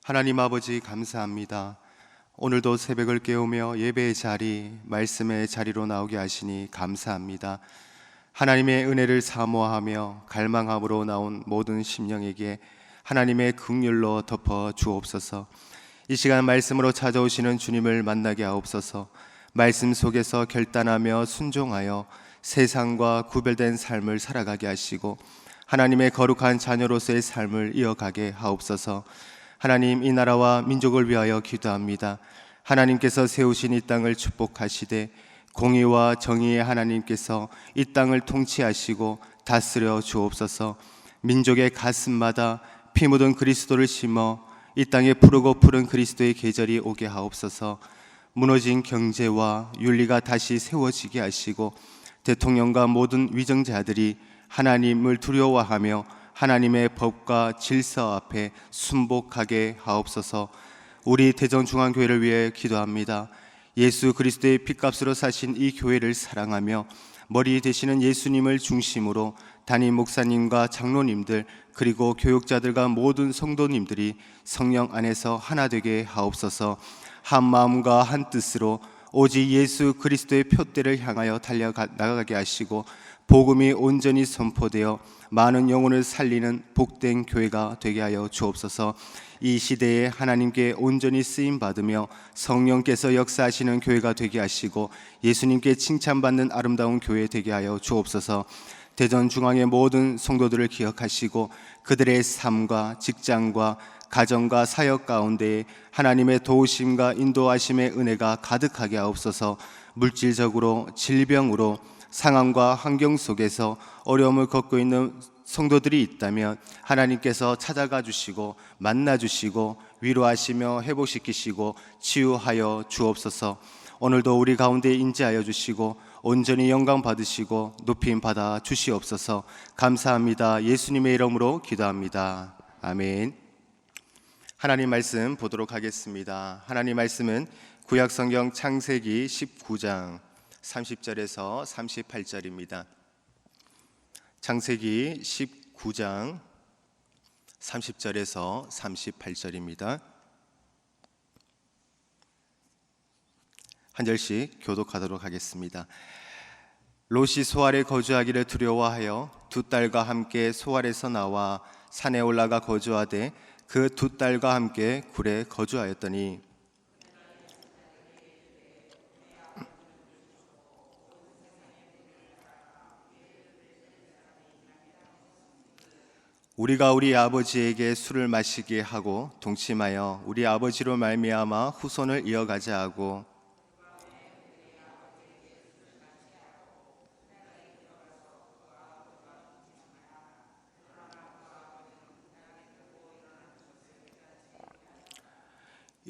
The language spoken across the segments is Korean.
하나님 아버지 감사합니다. 오늘도 새벽을 깨우며 예배의 자리, 말씀의 자리로 나오게 하시니 감사합니다. 하나님의 은혜를 사모하며 갈망함으로 나온 모든 심령에게 하나님의 긍휼로 덮어 주옵소서. 이 시간 말씀으로 찾아오시는 주님을 만나게 하옵소서. 말씀 속에서 결단하며 순종하여 세상과 구별된 삶을 살아가게 하시고 하나님의 거룩한 자녀로서의 삶을 이어가게 하옵소서. 하나님, 이 나라와 민족을 위하여 기도합니다. 하나님께서 세우신 이 땅을 축복하시되 공의와 정의의 하나님께서 이 땅을 통치하시고 다스려 주옵소서. 민족의 가슴마다 피 묻은 그리스도를 심어 이 땅에 푸르고 푸른 그리스도의 계절이 오게 하옵소서. 무너진 경제와 윤리가 다시 세워지게 하시고 대통령과 모든 위정자들이 하나님을 두려워하며 하나님의 법과 질서 앞에 순복하게 하옵소서. 우리 대전중앙교회를 위해 기도합니다. 예수 그리스도의 핏값으로 사신 이 교회를 사랑하며 머리 되시는 예수님을 중심으로 담임 목사님과 장로님들 그리고 교육자들과 모든 성도님들이 성령 안에서 하나 되게 하옵소서. 한 마음과 한 뜻으로 오직 예수 그리스도의 표대를 향하여 달려나가게 하시고 복음이 온전히 선포되어 많은 영혼을 살리는 복된 교회가 되게 하여 주옵소서. 이 시대에 하나님께 온전히 쓰임받으며 성령께서 역사하시는 교회가 되게 하시고 예수님께 칭찬받는 아름다운 교회 되게 하여 주옵소서. 대전 중앙의 모든 성도들을 기억하시고 그들의 삶과 직장과 가정과 사역 가운데 하나님의 도우심과 인도하심의 은혜가 가득하게 하옵소서. 물질적으로 질병으로 상황과 환경 속에서 어려움을 겪고 있는 성도들이 있다면 하나님께서 찾아가 주시고 만나 주시고 위로하시며 회복시키시고 치유하여 주옵소서. 오늘도 우리 가운데 임재하여 주시고 온전히 영광 받으시고 높임 받아 주시옵소서. 감사합니다. 예수님의 이름으로 기도합니다. 아멘. 하나님 말씀 보도록 하겠습니다. 하나님 말씀은 구약성경 창세기 19장 30절에서 38절입니다. 창세기 19장 30절에서 38절입니다. 한 절씩 교독하도록 하겠습니다. 롯이 소알에 거주하기를 두려워하여 두 딸과 함께 소알에서 나와 산에 올라가 거주하되 그 두 딸과 함께 굴에 거주하였더니 우리가 우리 아버지에게 술을 마시게 하고 동침하여 우리 아버지로 말미암아 후손을 이어가자 하고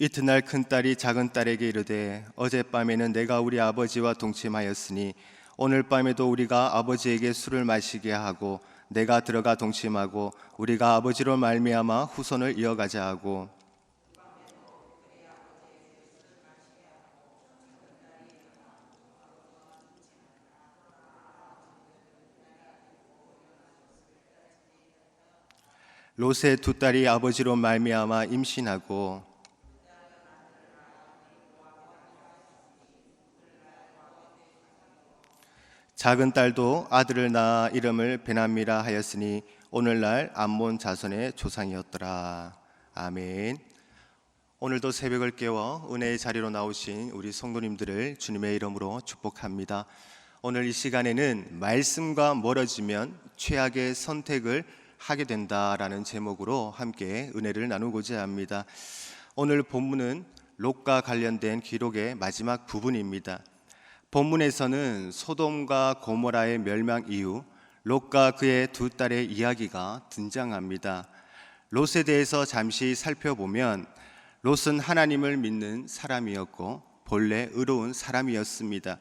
이튿날 큰딸이 작은딸에게 이르되 어젯밤에는 내가 우리 아버지와 동침하였으니 오늘 밤에도 우리가 아버지에게 술을 마시게 하고 내가 들어가 동침하고 우리가 아버지로 말미암아 후손을 이어가자 하고 롯의 두 딸이 아버지로 말미암아 임신하고 작은 딸도 아들을 낳아 이름을 베나미라 하였으니 오늘날 암몬 자손의 조상이었더라. 아멘. 오늘도 새벽을 깨워 은혜의 자리로 나오신 우리 성도님들을 주님의 이름으로 축복합니다. 오늘 이 시간에는 말씀과 멀어지면 최악의 선택을 하게 된다라는 제목으로 함께 은혜를 나누고자 합니다. 오늘 본문은 롯과 관련된 기록의 마지막 부분입니다. 본문에서는 소돔과 고모라의 멸망 이후 롯과 그의 두 딸의 이야기가 등장합니다. 롯에 대해서 잠시 살펴보면 롯은 하나님을 믿는 사람이었고 본래 의로운 사람이었습니다.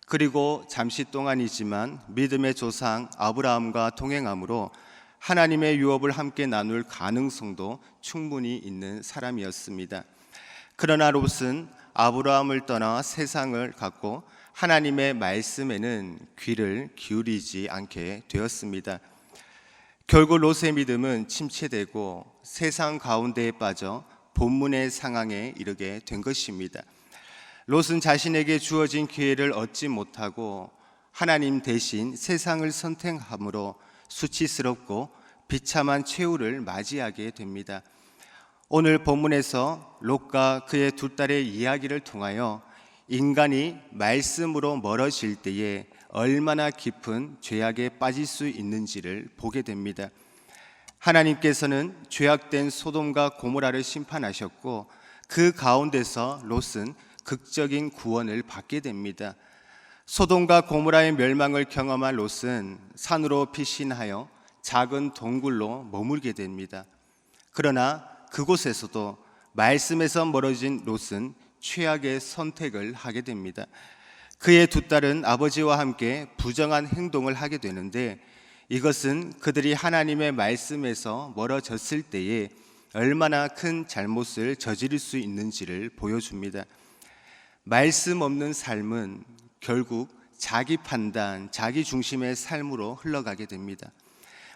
그리고 잠시 동안이지만 믿음의 조상 아브라함과 동행함으로 하나님의 유업을 함께 나눌 가능성도 충분히 있는 사람이었습니다. 그러나 롯은 아브라함을 떠나 세상을 갖고 하나님의 말씀에는 귀를 기울이지 않게 되었습니다. 결국 롯의 믿음은 침체되고 세상 가운데에 빠져 본문의 상황에 이르게 된 것입니다. 롯은 자신에게 주어진 기회를 얻지 못하고 하나님 대신 세상을 선택함으로 수치스럽고 비참한 최후를 맞이하게 됩니다. 오늘 본문에서 롯과 그의 두 딸의 이야기를 통하여 인간이 말씀으로 멀어질 때에 얼마나 깊은 죄악에 빠질 수 있는지를 보게 됩니다. 하나님께서는 죄악된 소돔과 고모라를 심판하셨고 그 가운데서 롯은 극적인 구원을 받게 됩니다. 소돔과 고모라의 멸망을 경험한 롯은 산으로 피신하여 작은 동굴로 머물게 됩니다. 그러나 그곳에서도 말씀에서 멀어진 롯은 최악의 선택을 하게 됩니다. 그의 두 딸은 아버지와 함께 부정한 행동을 하게 되는데 이것은 그들이 하나님의 말씀에서 멀어졌을 때에 얼마나 큰 잘못을 저지를 수 있는지를 보여줍니다. 말씀 없는 삶은 결국 자기 판단, 자기 중심의 삶으로 흘러가게 됩니다.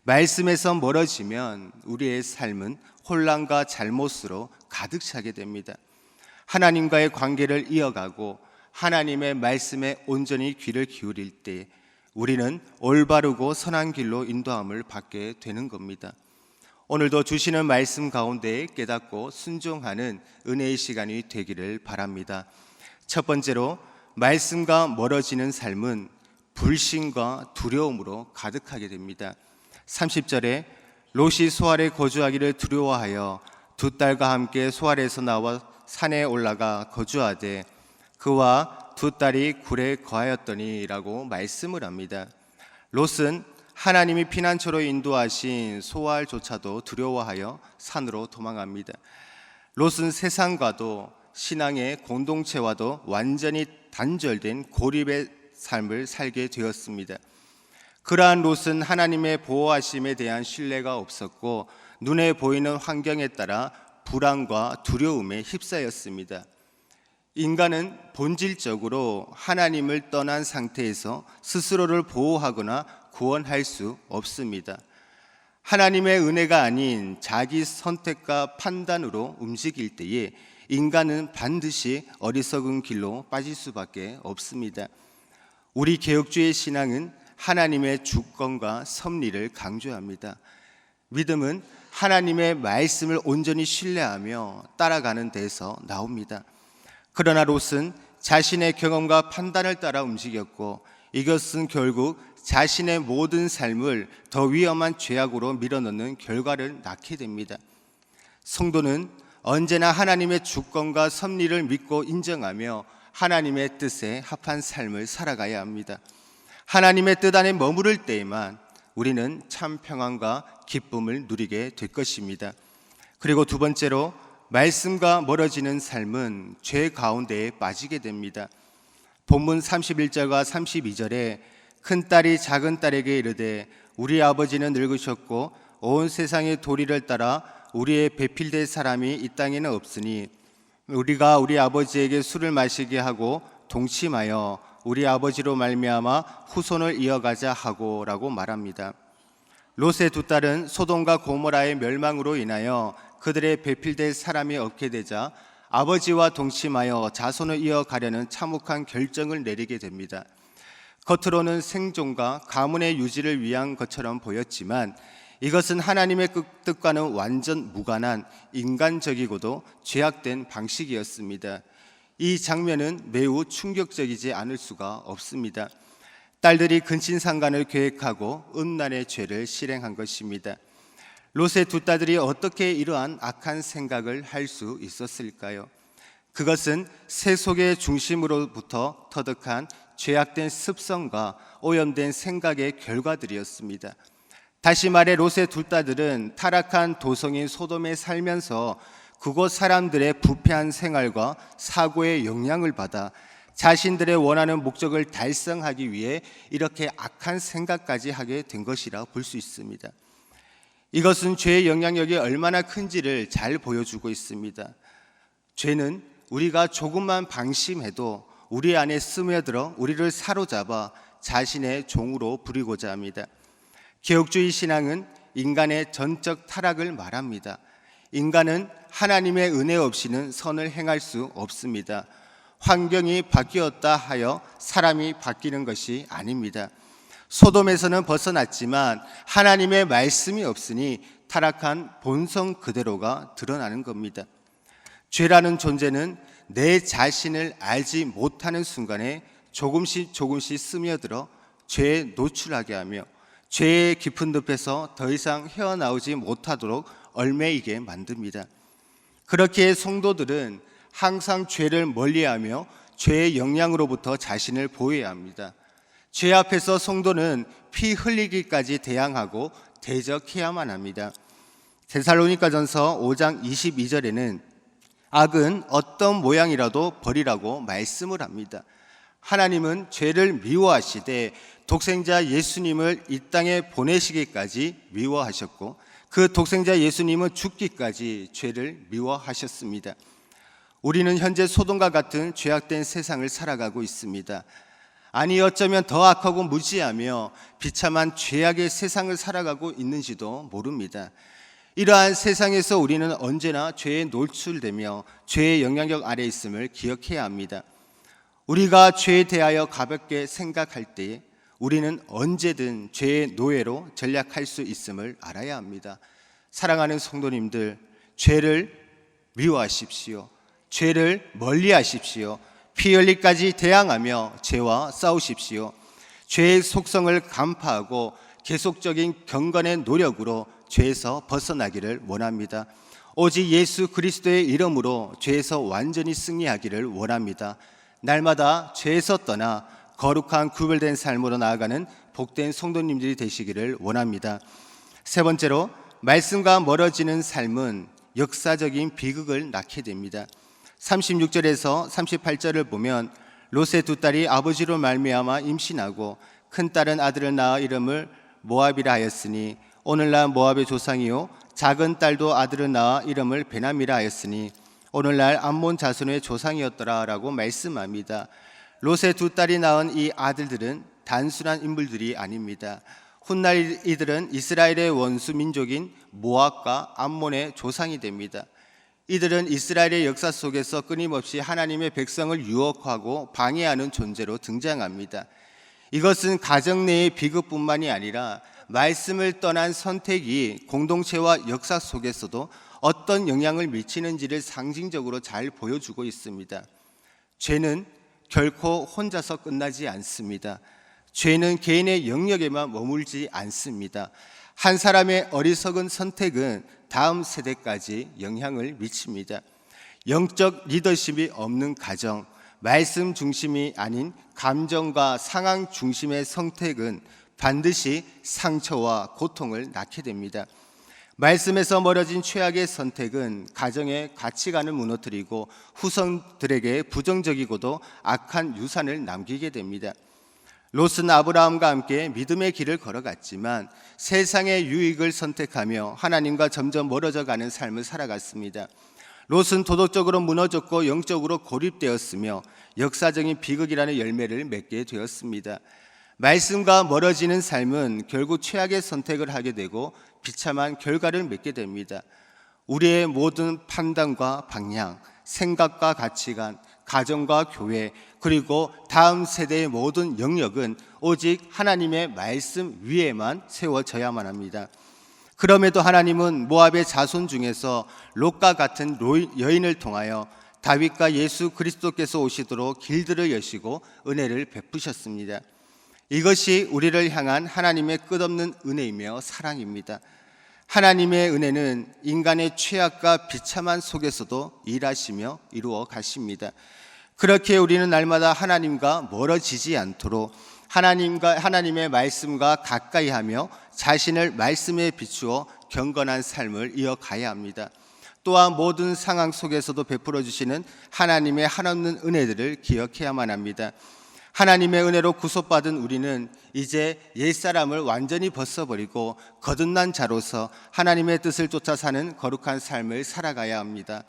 말씀에서 멀어지면 우리의 삶은 혼란과 잘못으로 가득 차게 됩니다. 하나님과의 관계를 이어가고 하나님의 말씀에 온전히 귀를 기울일 때 우리는 올바르고 선한 길로 인도함을 받게 되는 겁니다. 오늘도 주시는 말씀 가운데 깨닫고 순종하는 은혜의 시간이 되기를 바랍니다. 첫 번째로 말씀과 멀어지는 삶은 불신과 두려움으로 가득하게 됩니다. 30절에 롯이 소알에 거주하기를 두려워하여 두 딸과 함께 소알에서 나와 산에 올라가 거주하되 그와 두 딸이 굴에 거하였더니 라고 말씀을 합니다. 롯은 하나님이 피난처로 인도하신 소알조차도 두려워하여 산으로 도망합니다. 롯은 세상과도 신앙의 공동체와도 완전히 단절된 고립의 삶을 살게 되었습니다. 그러한 롯은 하나님의 보호하심에 대한 신뢰가 없었고 눈에 보이는 환경에 따라 불안과 두려움에 휩싸였습니다. 인간은 본질적으로 하나님을 떠난 상태에서 스스로를 보호하거나 구원할 수 없습니다. 하나님의 은혜가 아닌 자기 선택과 판단으로 움직일 때에 인간은 반드시 어리석은 길로 빠질 수밖에 없습니다. 우리 개혁주의 신앙은 하나님의 주권과 섭리를 강조합니다. 믿음은 하나님의 말씀을 온전히 신뢰하며 따라가는 데서 나옵니다. 그러나 롯은 자신의 경험과 판단을 따라 움직였고 이것은 결국 자신의 모든 삶을 더 위험한 죄악으로 밀어넣는 결과를 낳게 됩니다. 성도는 언제나 하나님의 주권과 섭리를 믿고 인정하며 하나님의 뜻에 합한 삶을 살아가야 합니다. 하나님의 뜻 안에 머무를 때에만 우리는 참 평안과 기쁨을 누리게 될 것입니다. 그리고 두 번째로 말씀과 멀어지는 삶은 죄 가운데에 빠지게 됩니다. 본문 31절과 32절에 큰딸이 작은딸에게 이르되 우리 아버지는 늙으셨고 온 세상의 도리를 따라 우리의 배필될 사람이 이 땅에는 없으니 우리가 우리 아버지에게 술을 마시게 하고 동침하여 우리 아버지로 말미암아 후손을 이어가자 하고 라고 말합니다. 롯의 두 딸은 소돔과 고모라의 멸망으로 인하여 그들의 배필될 사람이 없게 되자 아버지와 동침하여 자손을 이어가려는 참혹한 결정을 내리게 됩니다. 겉으로는 생존과 가문의 유지를 위한 것처럼 보였지만 이것은 하나님의 뜻과는 완전 무관한 인간적이고도 죄악된 방식이었습니다. 이 장면은 매우 충격적이지 않을 수가 없습니다. 딸들이 근친상간을 계획하고 음란의 죄를 실행한 것입니다. 롯의 두 딸들이 어떻게 이러한 악한 생각을 할 수 있었을까요? 그것은 세속의 중심으로부터 터득한 죄악된 습성과 오염된 생각의 결과들이었습니다. 다시 말해 롯의 두 딸들은 타락한 도성인 소돔에 살면서 그곳 사람들의 부패한 생활과 사고의 영향을 받아 자신들의 원하는 목적을 달성하기 위해 이렇게 악한 생각까지 하게 된 것이라 볼 수 있습니다. 이것은 죄의 영향력이 얼마나 큰지를 잘 보여주고 있습니다. 죄는 우리가 조금만 방심해도 우리 안에 스며들어 우리를 사로잡아 자신의 종으로 부리고자 합니다. 개혁주의 신앙은 인간의 전적 타락을 말합니다. 인간은 하나님의 은혜 없이는 선을 행할 수 없습니다. 환경이 바뀌었다 하여 사람이 바뀌는 것이 아닙니다. 소돔에서는 벗어났지만 하나님의 말씀이 없으니 타락한 본성 그대로가 드러나는 겁니다. 죄라는 존재는 내 자신을 알지 못하는 순간에 조금씩 스며들어 죄에 노출하게 하며 죄의 깊은 늪에서 더 이상 헤어나오지 못하도록 얽매이게 만듭니다. 그렇게 성도들은 항상 죄를 멀리하며 죄의 영향으로부터 자신을 보호해야 합니다. 죄 앞에서 성도는 피 흘리기까지 대항하고 대적해야만 합니다. 데살로니가전서 5장 22절에는 악은 어떤 모양이라도 버리라고 말씀을 합니다. 하나님은 죄를 미워하시되 독생자 예수님을 이 땅에 보내시기까지 미워하셨고 그 독생자 예수님은 죽기까지 죄를 미워하셨습니다. 우리는 현재 소돔과 같은 죄악된 세상을 살아가고 있습니다. 아니 어쩌면 더 악하고 무지하며 비참한 죄악의 세상을 살아가고 있는지도 모릅니다. 이러한 세상에서 우리는 언제나 죄에 노출되며 죄의 영향력 아래 있음을 기억해야 합니다. 우리가 죄에 대하여 가볍게 생각할 때에 우리는 언제든 죄의 노예로 전락할 수 있음을 알아야 합니다. 사랑하는 성도님들, 죄를 미워하십시오. 죄를 멀리하십시오. 피 흘리기까지 대항하며 죄와 싸우십시오. 죄의 속성을 간파하고 계속적인 경건의 노력으로 죄에서 벗어나기를 원합니다. 오직 예수 그리스도의 이름으로 죄에서 완전히 승리하기를 원합니다. 날마다 죄에서 떠나 거룩한 구별된 삶으로 나아가는 복된 성도님들이 되시기를 원합니다. 세 번째로, 말씀과 멀어지는 삶은 역사적인 비극을 낳게 됩니다. 36절에서 38절을 보면 롯의 두 딸이 아버지로 말미암아 임신하고 큰 딸은 아들을 낳아 이름을 모압이라 하였으니 오늘날 모압의 조상이요 작은 딸도 아들을 낳아 이름을 베남이라 하였으니 오늘날 암몬 자손의 조상이었더라 라고 말씀합니다. 롯의 두 딸이 낳은 이 아들들은 단순한 인물들이 아닙니다. 훗날 이들은 이스라엘의 원수 민족인 모압과 암몬의 조상이 됩니다. 이들은 이스라엘의 역사 속에서 끊임없이 하나님의 백성을 유혹하고 방해하는 존재로 등장합니다. 이것은 가정 내의 비극뿐만이 아니라 말씀을 떠난 선택이 공동체와 역사 속에서도 어떤 영향을 미치는지를 상징적으로 잘 보여주고 있습니다. 죄는 결코 혼자서 끝나지 않습니다. 죄는 개인의 영역에만 머물지 않습니다. 한 사람의 어리석은 선택은 다음 세대까지 영향을 미칩니다. 영적 리더십이 없는 가정, 말씀 중심이 아닌 감정과 상황 중심의 선택은 반드시 상처와 고통을 낳게 됩니다. 말씀에서 멀어진 최악의 선택은 가정의 가치관을 무너뜨리고 후손들에게 부정적이고도 악한 유산을 남기게 됩니다. 롯은 아브라함과 함께 믿음의 길을 걸어갔지만 세상의 유익을 선택하며 하나님과 점점 멀어져 가는 삶을 살아갔습니다. 롯은 도덕적으로 무너졌고 영적으로 고립되었으며 역사적인 비극이라는 열매를 맺게 되었습니다. 말씀과 멀어지는 삶은 결국 최악의 선택을 하게 되고 비참한 결과를 맺게 됩니다. 우리의 모든 판단과 방향, 생각과 가치관, 가정과 교회, 그리고 다음 세대의 모든 영역은 오직 하나님의 말씀 위에만 세워져야만 합니다. 그럼에도 하나님은 모압의 자손 중에서 롯과 같은 여인을 통하여 다윗과 예수 그리스도께서 오시도록 길들을 여시고 은혜를 베푸셨습니다. 이것이 우리를 향한 하나님의 끝없는 은혜이며 사랑입니다. 하나님의 은혜는 인간의 죄악과 비참한 속에서도 일하시며 이루어 가십니다. 그렇게 우리는 날마다 하나님과 멀어지지 않도록 하나님의 말씀과 가까이 하며 자신을 말씀에 비추어 경건한 삶을 이어가야 합니다. 또한 모든 상황 속에서도 베풀어 주시는 하나님의 한없는 은혜들을 기억해야만 합니다. 하나님의 은혜로 구속받은 우리는 이제 옛사람을 완전히 벗어버리고 거듭난 자로서 하나님의 뜻을 쫓아 사는 거룩한 삶을 살아가야 합니다.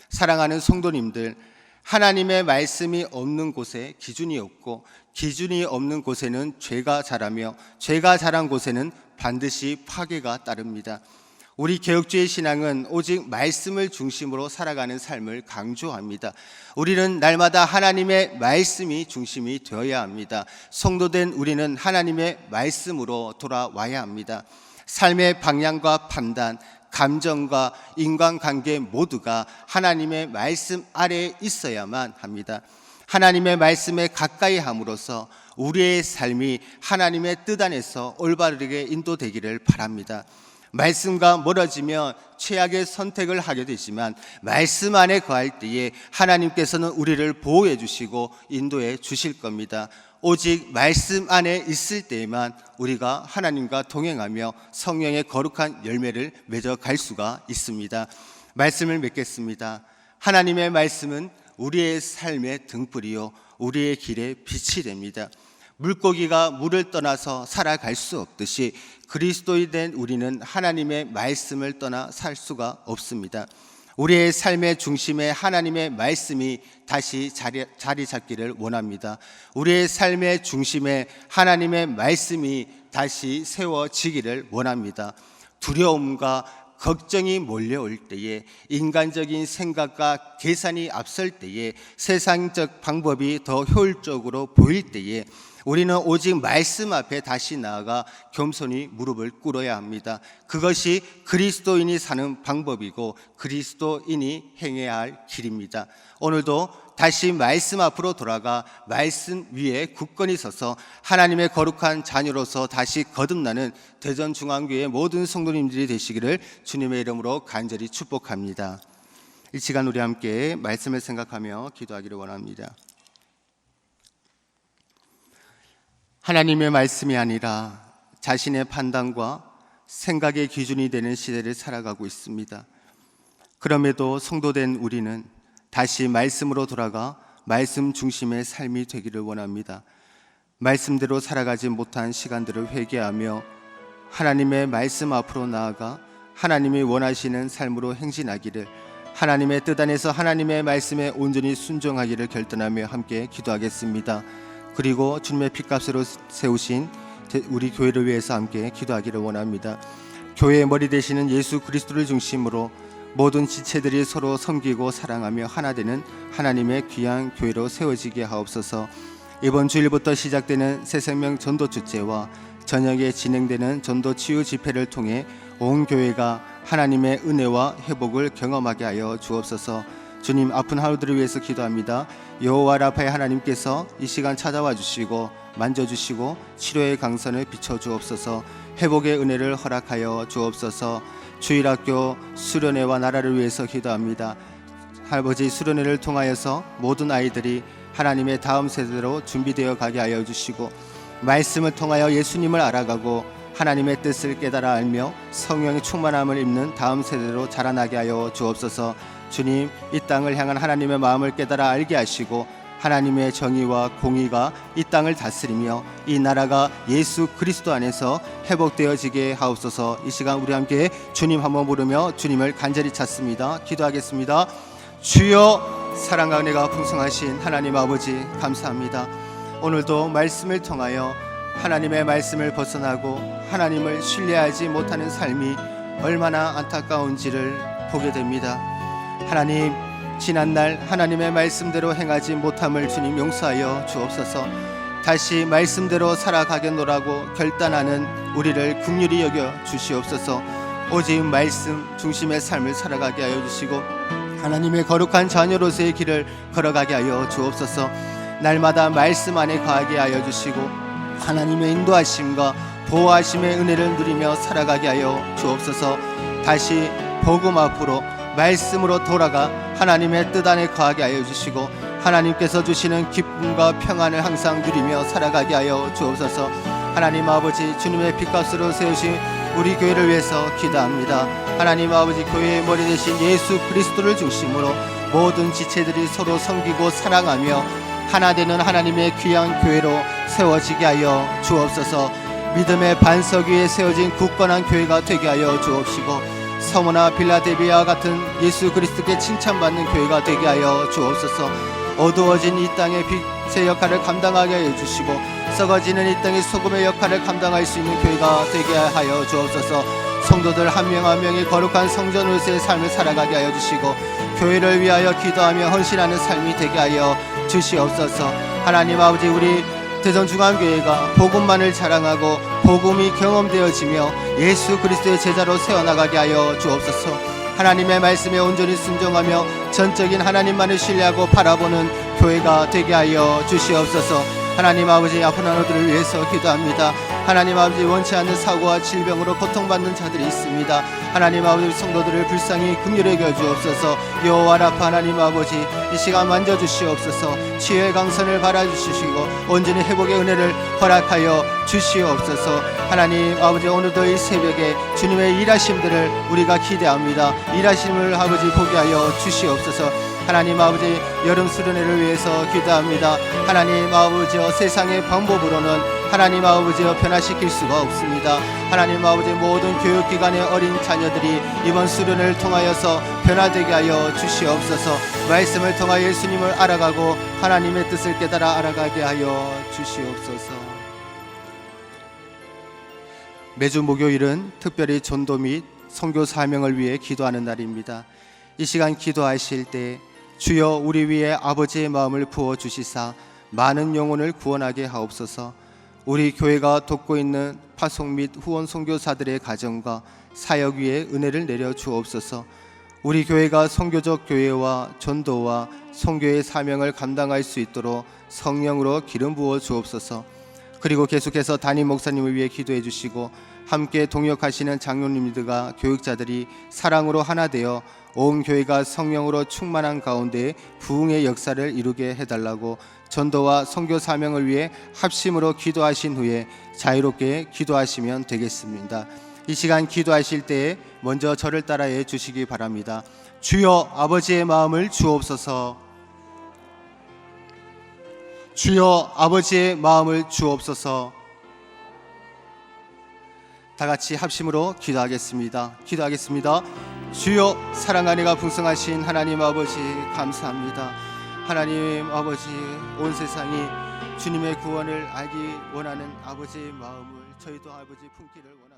사랑하는 성도님들, 하나님의 말씀이 없는 곳에 기준이 없고 기준이 없는 곳에는 죄가 자라며 죄가 자란 곳에는 반드시 파괴가 따릅니다. 우리 개혁주의 신앙은 오직 말씀을 중심으로 살아가는 삶을 강조합니다. 우리는 날마다 하나님의 말씀이 중심이 되어야 합니다. 성도된 우리는 하나님의 말씀으로 돌아와야 합니다. 삶의 방향과 판단, 감정과 인간관계 모두가 하나님의 말씀 아래에 있어야만 합니다. 하나님의 말씀에 가까이 함으로써 우리의 삶이 하나님의 뜻 안에서 올바르게 인도되기를 바랍니다. 말씀과 멀어지면 최악의 선택을 하게 되지만 말씀 안에 거할 때에 하나님께서는 우리를 보호해 주시고 인도해 주실 겁니다. 오직 말씀 안에 있을 때에만 우리가 하나님과 동행하며 성령의 거룩한 열매를 맺어갈 수가 있습니다. 말씀을 맺겠습니다. 하나님의 말씀은 우리의 삶의 등불이요 우리의 길의 빛이 됩니다. 물고기가 물을 떠나서 살아갈 수 없듯이 그리스도인 된 우리는 하나님의 말씀을 떠나 살 수가 없습니다. 우리의 삶의 중심에 하나님의 말씀이 다시 자리 잡기를 원합니다. 우리의 삶의 중심에 하나님의 말씀이 다시 세워지기를 원합니다. 두려움과 걱정이 몰려올 때에, 인간적인 생각과 계산이 앞설 때에, 세상적 방법이 더 효율적으로 보일 때에 우리는 오직 말씀 앞에 다시 나아가 겸손히 무릎을 꿇어야 합니다. 그것이 그리스도인이 사는 방법이고 그리스도인이 행해야 할 길입니다. 오늘도 다시 말씀 앞으로 돌아가 말씀 위에 굳건히 서서 하나님의 거룩한 자녀로서 다시 거듭나는 대전중앙교회 모든 성도님들이 되시기를 주님의 이름으로 간절히 축복합니다. 이 시간 우리 함께 말씀을 생각하며 기도하기를 원합니다. 하나님의 말씀이 아니라 자신의 판단과 생각의 기준이 되는 시대를 살아가고 있습니다. 그럼에도 성도된 우리는 다시 말씀으로 돌아가 말씀 중심의 삶이 되기를 원합니다. 말씀대로 살아가지 못한 시간들을 회개하며 하나님의 말씀 앞으로 나아가 하나님이 원하시는 삶으로 행진하기를, 하나님의 뜻 안에서 하나님의 말씀에 온전히 순종하기를 결단하며 함께 기도하겠습니다. 그리고 주님의 핏값으로 세우신 우리 교회를 위해서 함께 기도하기를 원합니다. 교회의 머리 되시는 예수 그리스도를 중심으로 모든 지체들이 서로 섬기고 사랑하며 하나 되는 하나님의 귀한 교회로 세워지게 하옵소서. 이번 주일부터 시작되는 새생명 전도 축제와 저녁에 진행되는 전도 치유 집회를 통해 온 교회가 하나님의 은혜와 회복을 경험하게 하여 주옵소서. 주님, 아픈 하루들을 위해서 기도합니다. 여호와 라파의 하나님께서 이 시간 찾아와 주시고 만져주시고 치료의 강선을 비춰주옵소서. 회복의 은혜를 허락하여 주옵소서. 주일학교 수련회와 나라를 위해서 기도합니다. 할아버지, 수련회를 통하여서 모든 아이들이 하나님의 다음 세대로 준비되어 가게 하여 주시고, 말씀을 통하여 예수님을 알아가고 하나님의 뜻을 깨달아 알며 성령의 충만함을 입는 다음 세대로 자라나게 하여 주옵소서. 주님, 이 땅을 향한 하나님의 마음을 깨달아 알게 하시고 하나님의 정의와 공의가 이 땅을 다스리며 이 나라가 예수 그리스도 안에서 회복되어지게 하옵소서. 이 시간 우리 함께 주님 한번 부르며 주님을 간절히 찾습니다. 기도하겠습니다. 주여, 사랑과 은혜가 풍성하신 하나님 아버지, 감사합니다. 오늘도 말씀을 통하여 하나님의 말씀을 벗어나고 하나님을 신뢰하지 못하는 삶이 얼마나 안타까운지를 보게 됩니다. 하나님, 지난날 하나님의 말씀대로 행하지 못함을 주님 용서하여 주옵소서. 다시 말씀대로 살아가겠노라고 결단하는 우리를 긍휼히 여겨 주시옵소서. 오직 말씀 중심의 삶을 살아가게 하여 주시고 하나님의 거룩한 자녀로서의 길을 걸어가게 하여 주옵소서. 날마다 말씀 안에 거하게 하여 주시고 하나님의 인도하심과 보호하심의 은혜를 누리며 살아가게 하여 주옵소서. 다시 복음 앞으로 말씀으로 돌아가 하나님의 뜻 안에 거하게 하여 주시고 하나님께서 주시는 기쁨과 평안을 항상 누리며 살아가게 하여 주옵소서. 하나님 아버지, 주님의 핏값으로 세우신 우리 교회를 위해서 기도합니다. 하나님 아버지, 교회의 머리 되신 예수 그리스도를 중심으로 모든 지체들이 서로 섬기고 사랑하며 하나 되는 하나님의 귀한 교회로 세워지게 하여 주옵소서. 믿음의 반석 위에 세워진 굳건한 교회가 되게 하여 주옵시고 서머나 빌라델비아와 같은 예수 그리스도께 칭찬받는 교회가 되게 하여 주옵소서. 어두워진 이 땅의 빛의 역할을 감당하게 하여 주시고 썩어지는 이 땅의 소금의 역할을 감당할 수 있는 교회가 되게 하여 주옵소서. 성도들 한 명 한 명이 거룩한 성전으로서의 삶을 살아가게 하여 주시고 교회를 위하여 기도하며 헌신하는 삶이 되게 하여 주시옵소서. 하나님 아버지, 우리 대전중앙교회가 복음만을 자랑하고 복음이 경험되어지며 예수 그리스도의 제자로 세워나가게 하여 주옵소서. 하나님의 말씀에 온전히 순종하며 전적인 하나님만을 신뢰하고 바라보는 교회가 되게 하여 주시옵소서. 하나님 아버지, 아픈 환우들을 위해서 기도합니다. 하나님 아버지, 원치 않는 사고와 질병으로 고통받는 자들이 있습니다. 하나님 아버지, 성도들을 불쌍히 긍휼히 여겨 주옵소서. 여호와 라파 하나님 아버지, 이 시간 만져주시옵소서. 치유의 강선을 바라주시고 온전히 회복의 은혜를 허락하여 주시옵소서. 하나님 아버지, 오늘도 이 새벽에 주님의 일하심들을 우리가 기대합니다. 일하심을 아버지 보게 하여 주시옵소서. 하나님 아버지, 여름 수련회를 위해서 기도합니다. 하나님 아버지, 세상의 방법으로는 하나님 아버지 변화시킬 수가 없습니다. 하나님 아버지, 모든 교육기관의 어린 자녀들이 이번 수련회를 통하여서 변화되게 하여 주시옵소서. 말씀을 통하여 예수님을 알아가고 하나님의 뜻을 깨달아 알아가게 하여 주시옵소서. 매주 목요일은 특별히 전도 및 선교 사명을 위해 기도하는 날입니다. 이 시간 기도하실 때 주여 우리 위에 아버지의 마음을 부어주시사 많은 영혼을 구원하게 하옵소서. 우리 교회가 돕고 있는 파송 및 후원 선교사들의 가정과 사역 위에 은혜를 내려 주옵소서. 우리 교회가 선교적 교회와 전도와 선교의 사명을 감당할 수 있도록 성령으로 기름 부어 주옵소서. 그리고 계속해서 담임 목사님을 위해 기도해 주시고 함께 동역하시는 장로님들과 교육자들이 사랑으로 하나 되어 온 교회가 성령으로 충만한 가운데 부흥의 역사를 이루게 해달라고 전도와 선교 사명을 위해 합심으로 기도하신 후에 자유롭게 기도하시면 되겠습니다. 이 시간 기도하실 때에 먼저 저를 따라해 주시기 바랍니다. 주여 아버지의 마음을 주옵소서. 주여 아버지의 마음을 주옵소서. 다 같이 합심으로 기도하겠습니다. 주여 사랑 안에가 풍성하신 하나님 아버지, 감사합니다. 하나님 아버지, 온 세상이 주님의 구원을 알기 원하는 아버지의 마음을 저희도 아버지 품기를 원합니다.